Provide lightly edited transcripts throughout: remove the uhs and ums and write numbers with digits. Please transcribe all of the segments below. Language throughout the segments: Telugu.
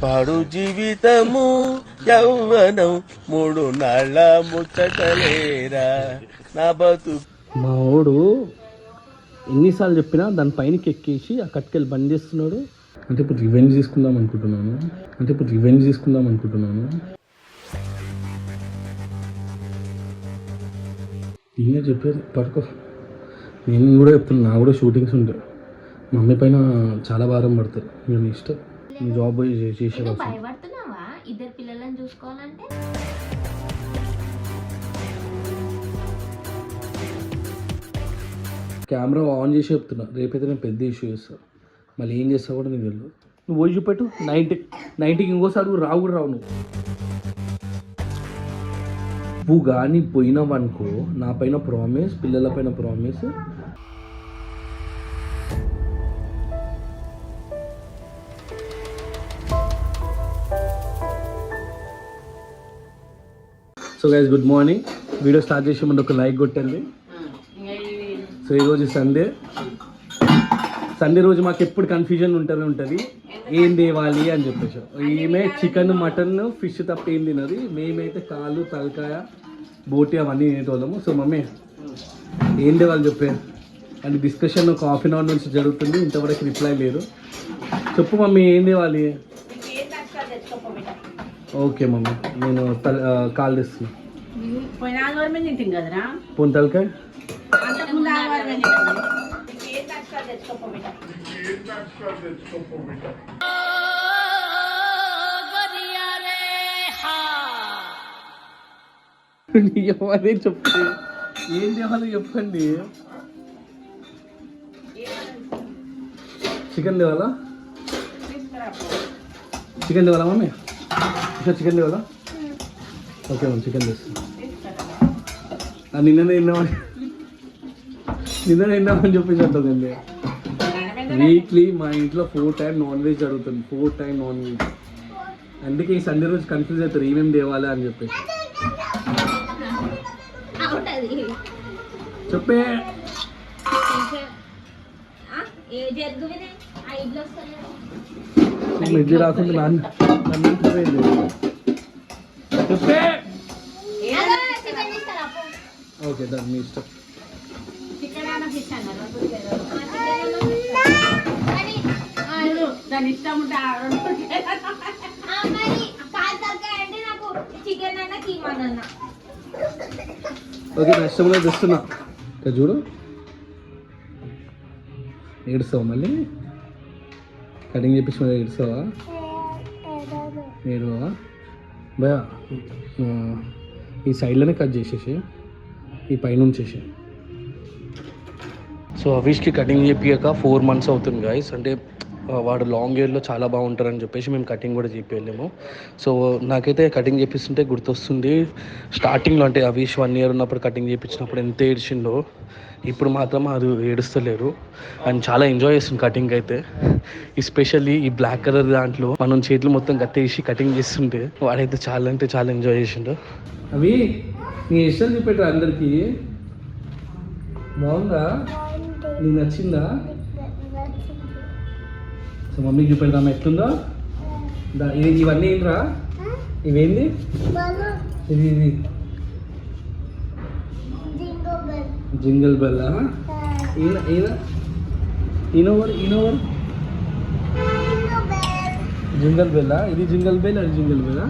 పాడు జీవితము యౌవనం 3 నాళ్ళ ముచ్చటలేరా నా బతు. మా వాడు ఎన్నిసార్లు చెప్పినా దాని పైనకి ఎక్కేసి ఆ కట్టుకెళ్ళి బంద్ చేస్తున్నాడు. అంటే ఇప్పుడు రివెంజ్ తీసుకుందాం అనుకుంటున్నాను. నేనే చెప్పేది పడుకో. నేను కూడా చెప్తున్నా, నా కూడా షూటింగ్స్ ఉంటాయి. మా మమ్మీ పైన చాలా భారం పడుతుంది. నేను ఇష్టం నీ జాబ్ పోయి చేసే భయపడుతున్నావా ఇద్దరు పిల్లలను చూసుకోవాలంటే? కెమెరా ఆన్ చేసి చెప్తున్నా, రేపైతే నేను పెద్ద ఇష్యూ చేస్తాను. మళ్ళీ ఏం చేస్తావు కూడా నీకు తెలియదు. నువ్వు పోయి చూపెట్టు 90కి ఇంకోసారి రావు నువ్వు కానీ పోయినావనుకో, నా పైన ప్రామిస్, పిల్లల పైన promise. So guys good morning. Video start చేసే ముందు ఒక లైక్ కొట్టండి. సో ఈరోజు సండే రోజు మాకు ఎప్పుడు కన్ఫ్యూజన్ ఉంటుంది ఏం తేవాలి అని చెప్పేసి. ఈమె చికెన్, మటన్, ఫిష్ తప్ప ఏం తినది. మేమైతే కాళ్ళు, తలకాయ, బోటి అవన్నీ తినేటోళ్ళము. సో మమ్మీ ఏం తేవాలి చెప్పే అని డిస్కషన్ ఒక హాఫ్ అన్ అవర్ నుంచి జరుగుతుంది. ఇంతవరకు రిప్లై లేదు. చెప్పు మమ్మీ ఏం తేవాలి? ఓకే మమ్మీ, నేను కాల్ తెస్తున్నా. పోను తలకాయ అదే చెప్పు, ఏం తేవాలో చెప్పండి. చికెన్ తేవాలా మమ్మీ? చికెన్ తేవాలా? ఓకే మమ్మీ, చికెన్ తెస్తున్నా. నిన్ననే తిన్నామని చెప్పేసి అంటుందండి. వీక్లీ మా ఇంట్లో 4 టైమ్ నాన్ వెజ్ జరుగుతుంది. 4 టైమ్ నాన్ వెజ్. అందుకే ఈ సండే రోజు కన్ఫ్యూజ్ అవుతారు ఏమేమి తేవాలి అని చెప్పేసి. చెప్పే ఇడ్లీ రాకుండా నన్ను చెప్పే. ఓకే దాన్ని మీ ఇష్టం. ఓకే నా ఇష్టంలో తెస్తున్నా. చూడు ఏడుస్తావా? మళ్ళీ కటింగ్ చేపించి మళ్ళీ ఏడుస్తావా? ఏడువా భయ. ఈ సైడ్లోనే కట్ చేసేసి ఈ పైన ఉంచేసి. సో అవిష్కి కటింగ్ చేపియక 4 months అవుతుంది గాయస్. అంటే వాడు లాంగ్ హెయిర్లో చాలా బాగుంటారని చెప్పేసి మేము కటింగ్ కూడా చేపియలేము. సో నాకైతే కటింగ్ చేపిస్తుంటే గుర్తొస్తుంది స్టార్టింగ్లో, అంటే అవిష్ 1 year ఉన్నప్పుడు కటింగ్ చేయించినప్పుడు ఎంత ఏడ్చిండో. ఇప్పుడు మాత్రం అది ఏడుస్తలేరు అండ్ చాలా ఎంజాయ్ చేస్తుంది కటింగ్ అయితే. ఎస్పెషల్లీ ఈ బ్లాక్ కలర్ దాంట్లో మనం చేతులు మొత్తం గట్టేసి కటింగ్ చేస్తుంటే వాడైతే చాలా అంటే చాలా ఎంజాయ్ చేసిండు. అవి నీ ఇష్టం చూపెట్టారు అందరికీ. బాగుందా? నీకు నచ్చిందా? సో మమ్మీకి చూపెడదామా ఎట్లుందో. ఇవన్నీ ఏంట్రా? ఇవేంది? ఇది జింగల్ బెల్. ఈనోవర్ jingle bell. ఇది జింగల్ బెల్, అది జింగల్ బెల్.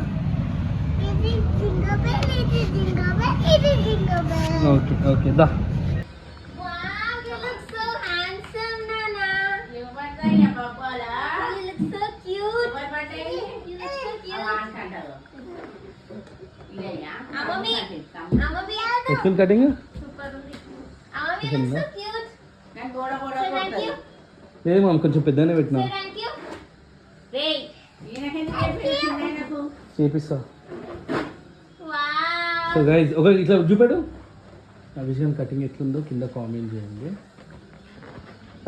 ఓకే ఓకే దా. ఎక్కడ కటింగ్ లేదు మామ, కొంచెం పెద్దనే పెట్టినా చేపిస్తా. సో గైస్ ఒక ఇట్లా చూపెడు. ఆ విషయం కటింగ్ ఎట్లుందో కింద కామెంట్ చేయండి.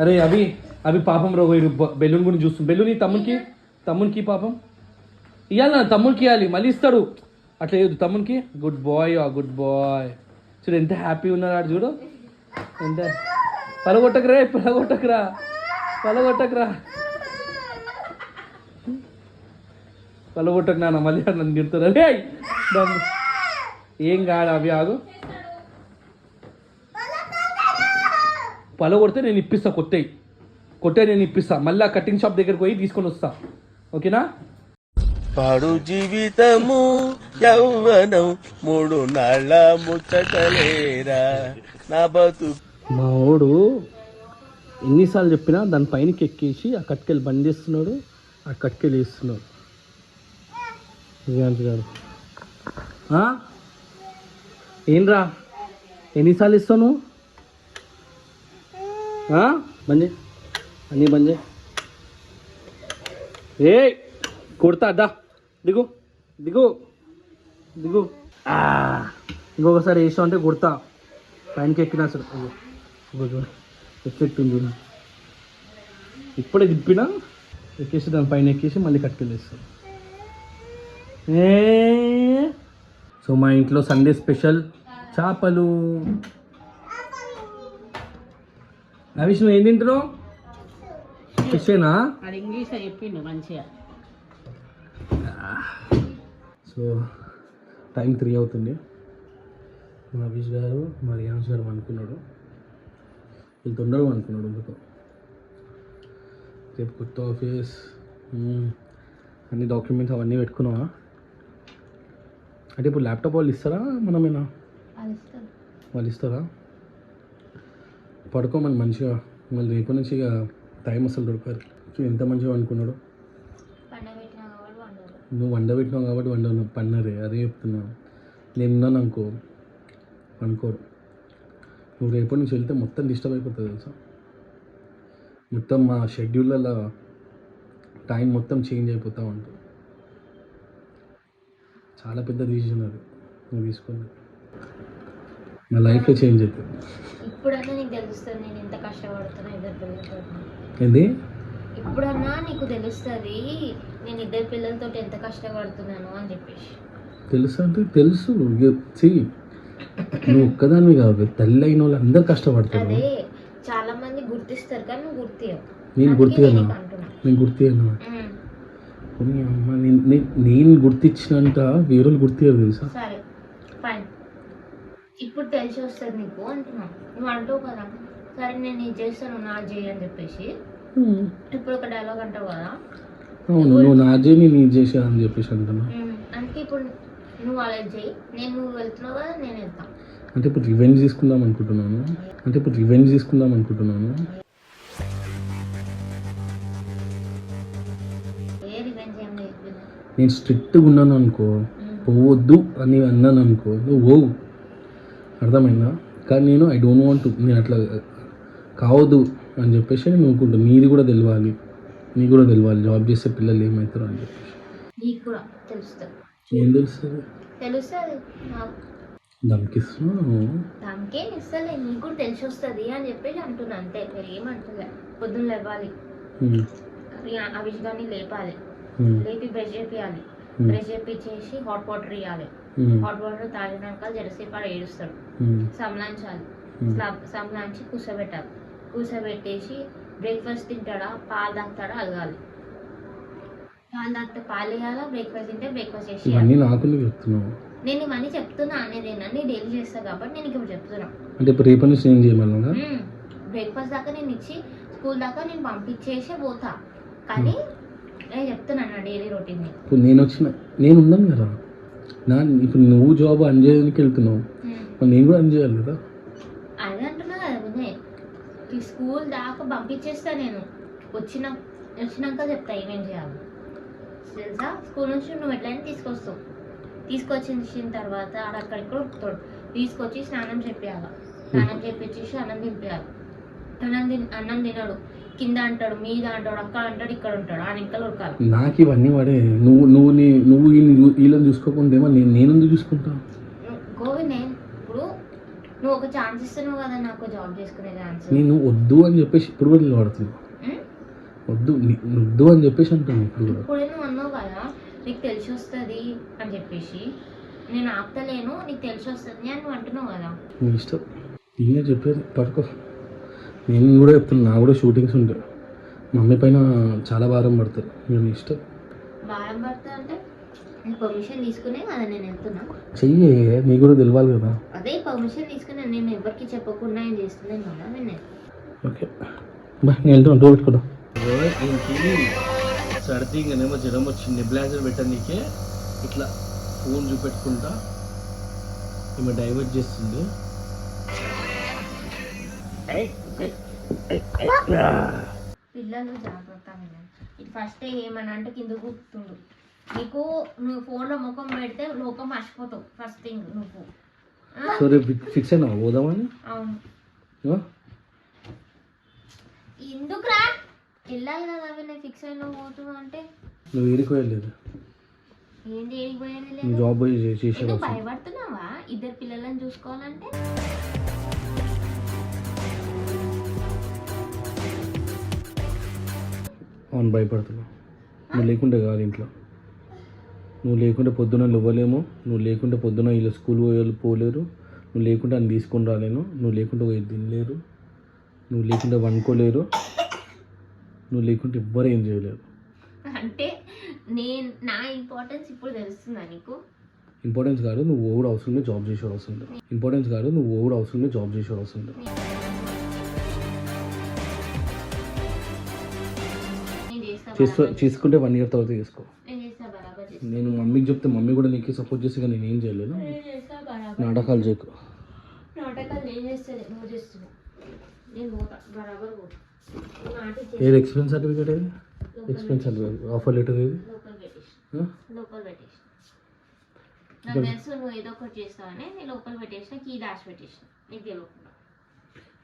అరే అవి పాపం రోగ బెలూన్ గురించి చూస్తుంది. బెలూన్ ఈ తమ్మునికి పాపం ఇవ్వాలి, నా తమ్మునికి ఇవ్వాలి, మళ్ళీ ఇస్తాడు. అట్లా లేదు తమ్మునికి. గుడ్ బాయ్ చూడు ఎంత హ్యాపీ ఉన్నాడు చూడు. ఎంత పలగొట్టకరా పలగొట్టకురా, పలగొట్టకు నాన్న, మళ్ళీ నన్ను తిడుతున్నా. దాన్ని ఏం కాదు, అవి ఆగు. పలగొడితే నేను ఇప్పిస్తా, కొట్టే నేను ఇప్పిస్తా. మళ్ళీ కటింగ్ షాప్ దగ్గరికి పోయి తీసుకొని వస్తా, ఓకేనా? పాడు జీవితము యౌవనం 3 నాళ్ళ ముచ్చటలేరా నా బతు. మా వాడు ఎన్నిసార్లు చెప్పినా దాని పైనకి ఎక్కేసి ఆ కట్కెళ్ళి బంద్ చేస్తున్నాడు, ఆ కట్కెళ్ళి వేస్తున్నాడు. దివ్యాంశ్ గారు ఏంరా, ఎన్నిసార్లు ఇస్తావు నువ్వు? బంద్ చేయి, అన్నీ బంద్ చేయి. ఏ కొడతా, దా దిగు దిగు దిగు. ఇంకొకసారి వేసావు అంటే కొడతా. పైనకి ఎక్కినా సరే ఎక్కెట్టుంది, ఇప్పుడే తిప్పినా ఎక్కేసి దాని పైన ఎక్కేసి మళ్ళీ కట్టుకెళ్ళేస్తాను. సో మా ఇంట్లో సండే స్పెషల్ చేపలు. అవిష్ నువ్వు ఏం తింటున్నావు? ఫిషేనా? ఇంగ్లీష్ చెప్పిండు మంచిగా. సో టైం 3 అవుతుంది. మా అభిష్ గారు మా రియాన్స్ గారు అనుకున్నాడు, వీళ్ళు తొందరగా అనుకున్నాడు. ఎందుకో రేపు కొత్త ఆఫీస్, అన్ని డాక్యుమెంట్స్ అవన్నీ పెట్టుకున్నావా? అంటే ఇప్పుడు ల్యాప్టాప్ వాళ్ళు ఇస్తారా మనమేనా? వాళ్ళు ఇస్తారా? పడుకోమని మంచిగా, మళ్ళీ రేపు నుంచి ఇక టైం అసలు దొరకారు. ఎంత మంచిగా అనుకున్నాడు. నువ్వు వండబెట్టినావు కాబట్టి వండవు, పన్నరే అదే చెప్తున్నావు. నేనున్నాను అనుకో అనుకోరు. నువ్వు రేపటి నుంచి వెళ్తే మొత్తం డిస్టర్బ్ అయిపోతుంది తెలుసా. మొత్తం మా షెడ్యూల్లో టైం మొత్తం చేంజ్ అయిపోతూ ఉంటుంది. చాలా పెద్ద డిసిజన్ అది నువ్వు తీసుకుంది, నా లైఫ్లో చేంజ్ అవుతుంది. ఇప్పుడన్నా నీకు తెలుస్తుంది నేను ఎంత కష్టపడుతున్నా ఇద్దరు పిల్లలతో. ఏంది? ఇప్పుడన్నా నీకు తెలుస్తుంది నేను ఇద్దరు పిల్లలతో ఎంత కష్టపడుతున్నాను అని చెప్పేసి. తెలుసు అంటే తెలుసు. నువ్వు ఒక్కదాన్ని కాదు, తల్లి అయిన వాళ్ళు అందరు కష్టపడతారు. అదే చాలా మంది గుర్తిస్తారు కానీ నువ్వు గుర్తియవు. నేను గుర్తియను. నేను గుర్తించినంత వేరే గుర్తియరు తెలుసా. సరే ఫైన్, ఇప్పుడు తెలిసి వస్తుంది నీకు అంటున్నా. నువ్వు అంటావు కదా సరే నేను ఇది చేస్తాను నా చేయి అని చెప్పేసి. ఇప్పుడు ఒక డైలాగ్ అంటావు కదా, అవును నువ్వు నా చేయి నేను ఇది చేసా అని చెప్పేసి అంటున్నా. అందుకే ఇప్పుడు నువ్వు అలా చేయి, నువ్వు వెళ్తున్నావు కదా నేను వెళ్తాను. అంటే ఇప్పుడు రివెంజ్ తీసుకుందాం అనుకుంటున్నాను. ఏ రివెంజ్ ఏం లేదు. నేను స్ట్రిక్ట్గా ఉన్నాను అనుకో, పోవద్దు అని అన్నాను అనుకో, నువ్వు పోవు, అర్థమైందా? కానీ నేను ఐ డోంట్ వాంట్, నేను అట్లా కావద్దు అని చెప్పేసి నేను అనుకుంటాను. నీది కూడా తెలియాలి, జాబ్ చేసే పిల్లలు ఏమవుతారు అని చెప్పేసి. నీకు కూడా తెలుస్తుంది. ఏం తెలుస్తుంది? దమ్కిస్తున్నాను. దానికేం ఇస్తలే, నీకు కూడా తెలిసి వస్తుంది అని చెప్పేసి అంటున్నా అంతే. ఏమంటలే. పొద్దున్న లేవాలి, అవిష్ గాని లేపాలి, లేపి బ్రష్ చేపియాలి, బ్రష్ చేపించేసి హాట్ వాటర్ ఇవ్వాలి. హాట్ వాటర్ తాగినాక జరసేపు ఆడ ఏడుస్తాడు, సంలాంచాలి, సంలాంచి కూర్చోబెట్టాలి. కూర్చోబెట్టేసి బ్రేక్ఫాస్ట్ తింటాడా, పాలు తాగుతాడా అలగాలి. పాలు తాగితే పాలు వేయాలా, బ్రేక్ఫాస్ట్ తింటే బ్రేక్ఫాస్ట్ చేసి. నేను ఇవన్నీ చెప్తున్నా అనేది అన్ని డైలీ చేస్తా కాబట్టి నేను ఇప్పుడు చెప్తున్నా. అంటే ఇప్పుడు రేపటి నుంచి ఏం చేయమన్నా? బ్రేక్ఫాస్ట్ దాకా నేను ఇచ్చి స్కూల్ దాకా నేను పంపించేసే పోతా. కానీ నేను చెప్తున్నా నా డైలీ రొటీన్. ఇప్పుడు నేను ఉన్నాను కదా, ఇప్పుడు నువ్వు జాబ్ అన్ చేయడానికి వెళ్తున్నావు, నేను కూడా అన్ చేయాలి కదా. అదే అంటున్నా కదా వినయ్, స్కూల్ దాకా పంపించేస్తా. నేను వచ్చినాక చెప్తా ఏమేం చేయాలి తెలుసా. స్కూల్ నుంచి నువ్వు ఎట్లయినా తీసుకొచ్చిన తర్వాత అక్కడిక్కడ ఉప్పుతాడు, తీసుకొచ్చి స్నానం చేపియాలి. స్నానం చేపించేసి అన్నం తినిపించాలి. అన్నం తినడు, కింద అంటాడు, మీద అంటాడు, అక్కడ అంటాడు, ఇక్కడ ఉంటాడు, ఆయన ఇంకా ఉరకాలి. నాకు ఇవన్నీ వాడే. నువ్వు వీళ్ళని చూసుకోకుండా నేను చూసుకుంటా. గోవింద్, ఇప్పుడు నువ్వు ఒక ఛాన్స్ ఇస్తున్నావు కదా నాకు జాబ్ చేసుకునే ఛాన్స్. నేను వద్దు అని చెప్పేసి ఇప్పుడు కూడా నిలబడుతున్నా. వద్దు అని చెప్పేసి అంటున్నాను. ఇప్పుడే నువ్వు అన్నావు కదా నీకు తెలిసి వస్తుంది అని చెప్పేసి, నేను ఆపుతలేను, నీకు తెలిసి వస్తుంది అని నువ్వు అంటున్నావు కదా. నీ ఇష్టం, నేనే చెప్పేది పడుకో. నేను కూడా చెప్తున్నా, నా కూడా షూటింగ్స్ ఉంటాయి. మమ్మీ పైన చాలా భారం పడుతుంది, మేము ఇష్టం. భారం పడతా అంటే నేను పర్మిషన్ తీసుకునే కదా నేను వెళ్తున్నా. చెయ్యి, నీకు కూడా తెలియాలి కదా. అదే పర్మిషన్ తీసుకున్నా, నేను ఎవరికి చెప్పకుండా ఏం చేస్తున్నాను కదా నేను. ఓకే బా, నేను వెళ్తున్నాను, డోర్ పెట్టుకుందాం. సర్ది ఇంకనేమో జ్వరం వచ్చింది, నెబ్లైజర్ పెట్టడానికే ఇట్లా ఫోన్ చూపెట్టుకుంటా ఈమె డైవర్ట్ చేస్తుంది. పిల్లలు జాగ్రత్త. ఇది ఫస్ట్ ఏమన్నా అంటే కింద కూర్చుండు. నీకు నువ్వు ఫోన్లో ముఖం పెడితే లోకం మర్చిపోతావు ఫస్ట్ థింగ్ నువ్వు. సో రేపు ఫిక్స్ అయినా పోదామని? అవును. ఎందుకురా వెళ్ళాలి కదా అవి, నేను ఫిక్స్ అయినా పోతు అంటే. నువ్వు ఏడిపోయలేదు, ఏంటి ఏడిపోయేది లేదు. జాబ్ పోయి చేసే భయపడుతున్నావా ఇద్దరు పిల్లలను చూసుకోవాలంటే? అవును భయపడుతున్నావు. నువ్వు లేకుంటే కాదు ఇంట్లో, నువ్వు లేకుంటే పొద్దున ఇవ్వలేము, నువ్వు లేకుంటే పొద్దున వీళ్ళు స్కూల్ పోయేవాళ్ళు పోలేరు, నువ్వు లేకుంటే అని తీసుకొని రాలేను, నువ్వు లేకుంటే పోయి తినలేరు, నువ్వు లేకుంటే వండుకోలేరు, నువ్వు లేకుంటే ఎవ్వరు ఏం చేయలేరు. అంటే నేను నా ఇంపార్టెన్స్ ఇప్పుడు తెలుస్తుందా నీకు? ఇంపార్టెన్స్ కాదు, నువ్వు ఓవర్ అవసరం లేదు, జాబ్ చేసే అవసరం లేదు. ఇంపార్టెన్స్ కాదు, నువ్వు ఓవర్ అవసరం లేదు, జాబ్ చేసే అవసరం లేదు. చేసుకుంటే 1 year తర్వాత చేసుకో. నేను మమ్మీకి చెప్తే మమ్మీ కూడా నీకే సపోర్ట్ చేస్తే కానీ నేను ఏం చేయలేను. నాటకాలు చేయకు. ఏది ఎక్స్పీరియన్స్ సర్టిఫికేట్, ఏది ఎక్స్పీరియన్స్ సర్టిఫికేట్, ఆఫర్ లెటర్ ఏది?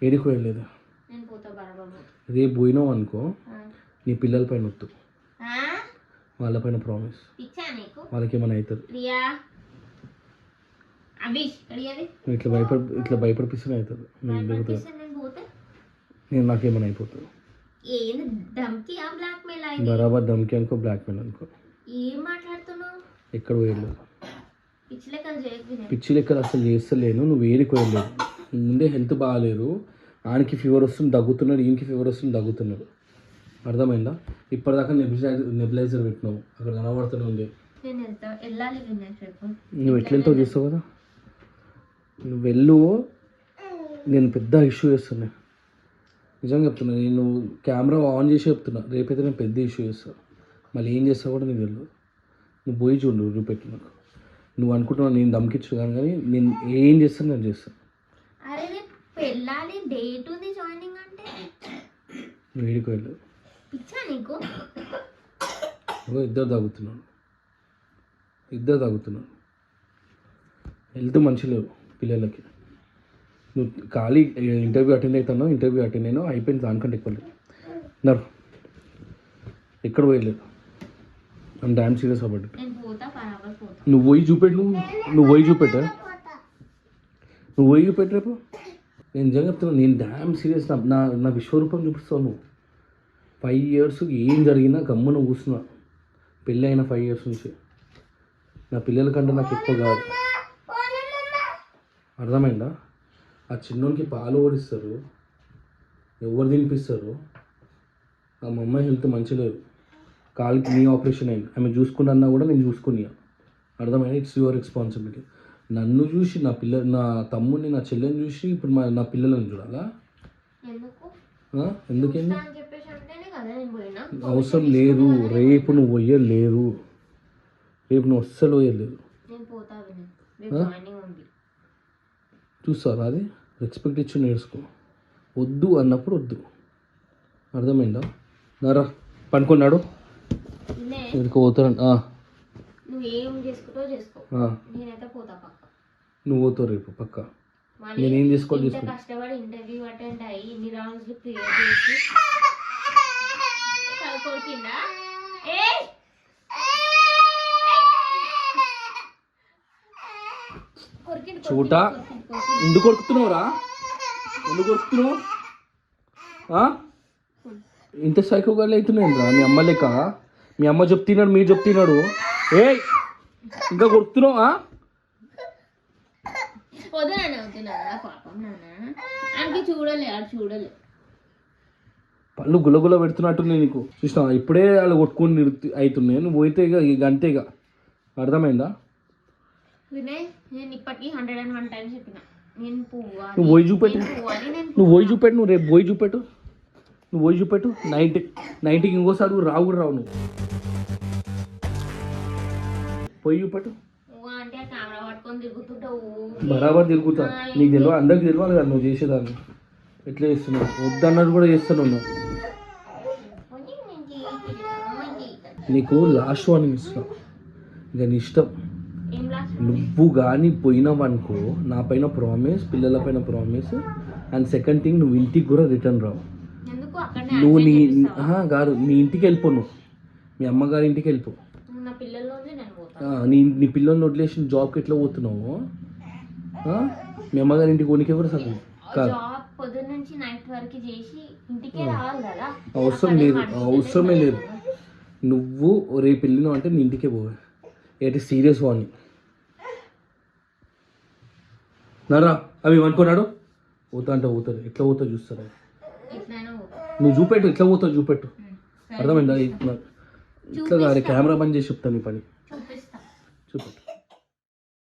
ఏడికి వెళ్ళలేదు. రేపు పోయినావు అనుకో, నీ పిల్లల పైన వద్దు, వాళ్ళపైన ప్రామిస్, వాళ్ళకి ఏమైనా అవుతుంది. ఇట్లా భయపడిపిస్తూనే అవుతుంది. నేను నాకేమైనా అయిపోతుంది. బరాబర్ ధమ్కి అనుకో, బ్లాక్మెయిల్ అనుకో. ఎక్కడ పోయలేదు, పిచ్చి లెక్కలు అసలు చేస్తలేను. నువ్వు ఏడికి వెళ్ళలేదు, ముందే హెల్త్ బాగాలేరు, ఆయనకి ఫీవర్ వస్తుంది దగ్గుతున్నాడు, ఈయనకి ఫీవర్ వస్తుంది దగ్గుతున్నాడు. అర్థమైందా? ఇప్పటిదాకా నెబిలైజర్ పెట్టినావు, అక్కడ కనబడుతూనే ఉంది. నువ్వు ఎట్లెంతో చూస్తావు కదా, నువ్వు వెళ్ళు. నేను పెద్ద ఇష్యూ చేస్తున్నా, నిజంగా చెప్తున్నా. నేను కెమెరా ఆన్ చేసి చెప్తున్నా, రేపైతే నేను పెద్ద ఇష్యూ చేస్తాను. మళ్ళీ ఏం చేస్తావు కూడా నీకు తెలియదు. నువ్వు పోయి చూడు, చూపెట్టు నాకు. నువ్వు అనుకుంటున్నావు నేను దమ్కిచ్చు కానీ నేను ఏం చేస్తాను, నేను చేస్తాను. నువ్వు ఏడికి వెళ్ళు. ఇద్దరు తాగుతున్నాను. హెల్త్ మంచి లేవు పిల్లలకి. నువ్వు ఖాళీ ఇంటర్వ్యూ అటెండ్ అయినావు, అయిపోయింది. దానికంటే ఎక్కువ లేదు. నరు ఎక్కడ పోయలేదు. I'm damn serious about it. నువ్వు పోయి చూపెట్టు, నువ్వు పోయి చూపెట్టు రేపు. నేను నిజంగా చెప్తున్నా, నేను డామ్ సీరియస్. నా విశ్వరూపం చూపిస్తావు నువ్వు. 5 years ఏం జరిగినా గమ్మున కూర్చున్నా. పెళ్ళి అయిన 5 years నుంచి నా పిల్లల కంటే నాకు ఎక్కువ కాదు. అర్థమైందా? ఆ చిన్నోనికి పాలు ఓడిస్తారు, ఎవరు తినిపిస్తారు. ఆ మా అమ్మాయి హెల్త్ మంచి లేదు, కాలుకి నీ ఆపరేషన్ అయింది, ఆమె చూసుకున్నా కూడా నేను చూసుకున్నా. అర్థమైందా? It's your responsibility. నన్ను చూసి నా తమ్ముడిని, నా చెల్లెని చూసి ఇప్పుడు నా పిల్లలను చూడాలా? ఎందుకేంది? అవసరం లేదు. రేపు నువ్వు పోయలేదు, రేపు నువ్వు అస్సలు పోయలేదు. చూస్తారా? అది రెస్పెక్ట్ ఇచ్చి నేర్చుకో. వద్దు అన్నప్పుడు వద్దు. అర్థమైందా? నారా పనుకున్నాడు, పోతాను. నువ్వు పోతావు రేపు పక్క. నేనేం చేసుకోవాలి చూసుకుంటా. కష్టపడి ఇంటర్వ్యూ అటెండ్ అయ్యి ఇన్ని రౌండ్స్ క్లియర్ చేసి కొడుకిందా? చూట ఎందుకు కొడుకుతున్నావురా? ఎందుకు కొడుకుతున్నావు? ఇంత సైకోగాళ్ళు అవుతున్నాయి రా మీ అమ్మ లెక్క. మీ అమ్మ చెప్తున్నాడు, మీరు చెప్తున్నాడు. ఇంకా కొడుతున్నావా? వద్దునా పాపం నాన్న, చూడలే పళ్ళు గులగుల పెడుతున్నట్టుంది నీకు. చూసినా ఇప్పుడే వాళ్ళు కొట్టుకొని అవుతున్నాయి. నువ్వు పోయితే ఇక అంతే ఇక. అర్థమైందా? వినయ్, నేను ఇప్పటికీ 101 టైమ్స్ చెప్పిన నేను పోవాలి. నువ్వు పోయి చూపెట్టు. నువ్వు రేపు పోయి చూపెట్టు. నువ్వు పోయి చూపెట్టు. 90కి ఇంకోసారి రావు కూడా రావు. నువ్వు పోయి చూపెట్టు. అంటే కెమెరా పట్టుకొని తిరుగుతుంటావు. బరాబర్ తిరుగుతా. నీకు తెలియదు, అందరికి తెలియాలి కదా నువ్వు చేసేదాన్ని. ఎట్లా చేస్తున్నావు? వద్దన్నట్టు కూడా చేస్తున్నావు నువ్వు. నీకు లాస్ట్ వార్నింగ్ ఇస్తున్నా. ఇక నీ ఇష్టం. నువ్వు కానీ పోయినావనుకో, నా పైన ప్రామిస్, పిల్లల పైన ప్రామిస్. అండ్ సెకండ్ థింగ్, నువ్వు ఇంటికి కూడా రిటర్న్ రావు. నువ్వు కాదు, నీ ఇంటికి వెళ్ళిపో. నువ్వు మీ అమ్మగారి ఇంటికి వెళ్ళిపో. నీ పిల్లల్ని వదిలేసి జాబ్కి ఎట్లా పోతున్నావు? మీ అమ్మగారి ఇంటికి కొనికే కూడా సగం కాదు. అవసరమే లేదు. నువ్వు రేపు వెళ్ళినావు అంటే నీ ఇంటికే పోవే. ఏంటి సీరియస్ వాడిని నరా అవి అనుకున్నాడు. పోతా అంటే పోతారు. ఎట్లా పోతావు చూస్తారా? నువ్వు చూపెట్టు, ఎట్లా పోతావు చూపెట్టు. అర్థమైందా? ఇట్లా కాదు, కెమెరా బంద్ చేసి చెప్తాను నీ పని. చూపెట్టు.